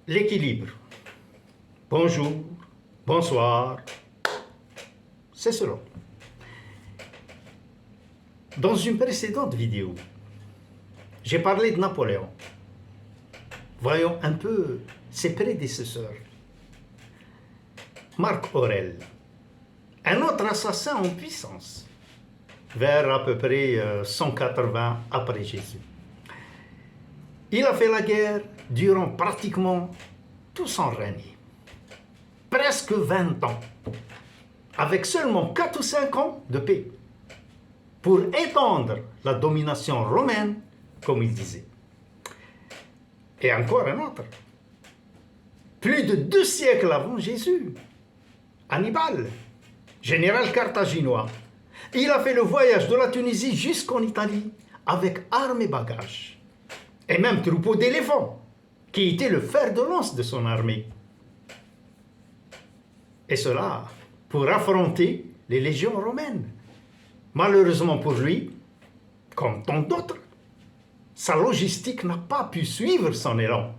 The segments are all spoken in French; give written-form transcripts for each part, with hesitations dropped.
L'équilibre. Bonjour, bonsoir, c'est cela. Dans une précédente vidéo, j'ai parlé de Napoléon. Voyons un peu ses prédécesseurs. Marc Aurèle, un autre assassin en puissance, vers à peu près 180 après Jésus. Il a fait la guerre durant pratiquement tout son règne, presque 20 ans, avec seulement 4 ou 5 ans de paix, pour étendre la domination romaine, comme il disait. Et encore un autre, plus de 2 siècles avant Jésus, Hannibal, général carthaginois, il a fait le voyage de la Tunisie jusqu'en Italie avec armes et bagages, et même troupeau d'éléphants, qui était le fer de lance de son armée. Et cela pour affronter les légions romaines. Malheureusement pour lui, comme tant d'autres, sa logistique n'a pas pu suivre son élan.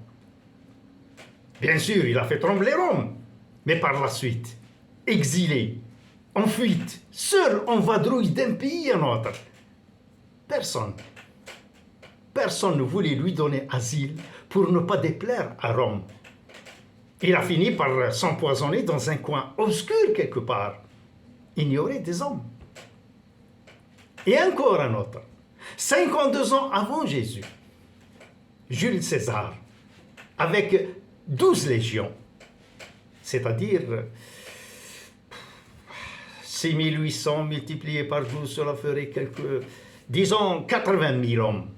Bien sûr, il a fait trembler Rome, mais par la suite, exilé, en fuite, seul en vadrouille d'un pays à un autre, personne ne voulait lui donner asile pour ne pas déplaire à Rome. Il a fini par s'empoisonner dans un coin obscur quelque part, ignoré des hommes. Et encore un autre, 52 ans avant Jésus, Jules César, avec 12 légions, c'est-à-dire 6800 multiplié par 12, cela ferait disons 80 000 hommes,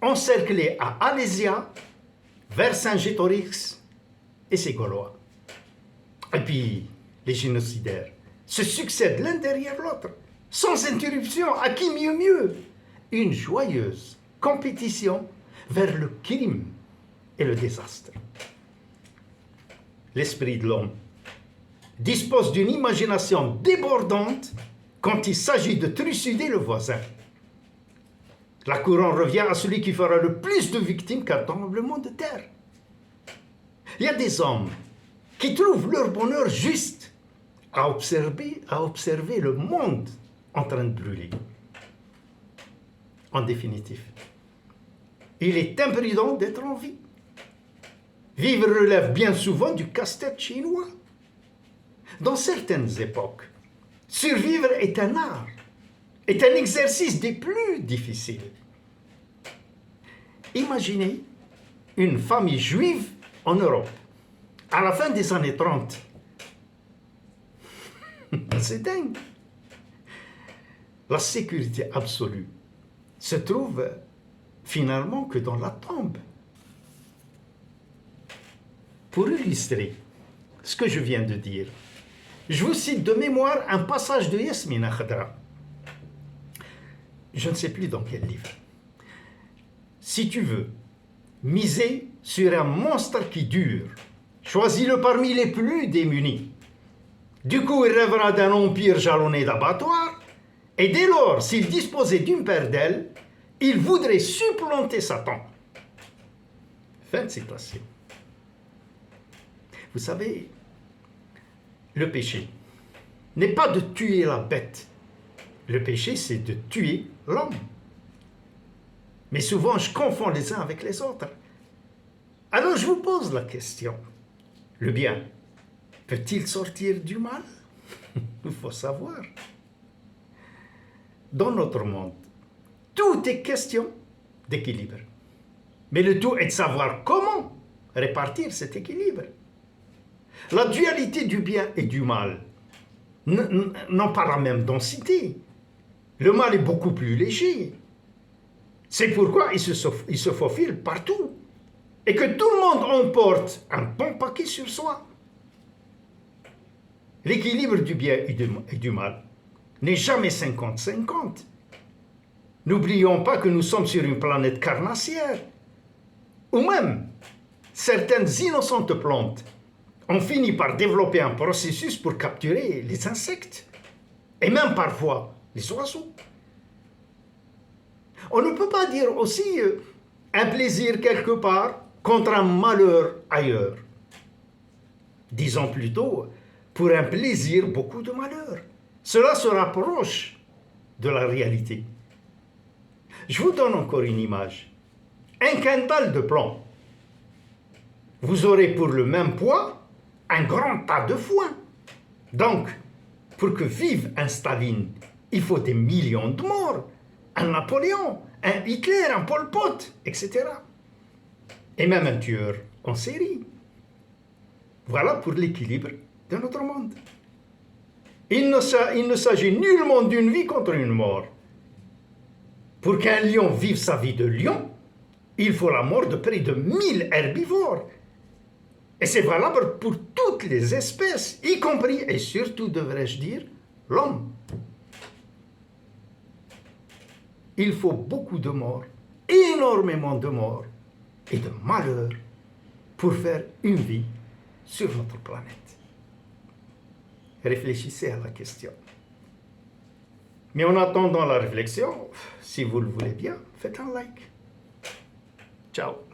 encerclés à Alésia, Vercingétorix et ses Gaulois. Et puis, les génocidaires se succèdent l'un derrière l'autre, sans interruption, à qui mieux. Une joyeuse compétition vers le crime et le désastre. L'esprit de l'homme dispose d'une imagination débordante quand il s'agit de trucider le voisin. La couronne revient à celui qui fera le plus de victimes qu'un tremblement de terre. Il y a des hommes qui trouvent leur bonheur juste à observer le monde en train de brûler. En définitive, il est imprudent d'être en vie. Vivre relève bien souvent du casse-tête chinois. Dans certaines époques, survivre est un art, est un exercice des plus difficiles. Imaginez une famille juive en Europe, à la fin des années 30. C'est dingue. La sécurité absolue se trouve finalement que dans la tombe. Pour illustrer ce que je viens de dire, je vous cite de mémoire un passage de Yasmina Khadra. Je ne sais plus dans quel livre. Si tu veux miser sur un monstre qui dure, choisis-le parmi les plus démunis. Du coup, il rêvera d'un empire jalonné d'abattoirs, et dès lors, s'il disposait d'une paire d'ailes, il voudrait supplanter Satan. Fin de citation. Vous savez, le péché n'est pas de tuer la bête. Le péché, c'est de tuer l'homme. Mais souvent, je confonds les uns avec les autres. Alors, je vous pose la question. Le bien peut-il sortir du mal? Il faut savoir. Dans notre monde, tout est question d'équilibre. Mais le tout est de savoir comment répartir cet équilibre. La dualité du bien et du mal n'ont pas la même densité. Le mal est beaucoup plus léger. C'est pourquoi il se faufile partout. Et que tout le monde emporte un bon paquet sur soi. L'équilibre du bien et du mal n'est jamais 50-50. N'oublions pas que nous sommes sur une planète carnassière. Ou même, certaines innocentes plantes ont fini par développer un processus pour capturer les insectes. Et même parfois les oiseaux. On ne peut pas dire aussi un plaisir quelque part contre un malheur ailleurs. Disons plutôt, pour un plaisir, beaucoup de malheur. Cela se rapproche de la réalité. Je vous donne encore une image. Un quintal de plomb. Vous aurez pour le même poids un grand tas de foin. Donc, pour que vive un Staline, il faut des millions de morts. Un Napoléon, un Hitler, un Pol Pot, etc. Et même un tueur en série. Voilà pour l'équilibre de notre monde. Il ne s'agit nullement d'une vie contre une mort. Pour qu'un lion vive sa vie de lion, il faut la mort de près de 1000 herbivores. Et c'est valable pour toutes les espèces, y compris et surtout, devrais-je dire, l'homme. Il faut beaucoup de morts, énormément de morts et de malheurs pour faire une vie sur notre planète. Réfléchissez à la question. Mais en attendant la réflexion, si vous le voulez bien, faites un like. Ciao.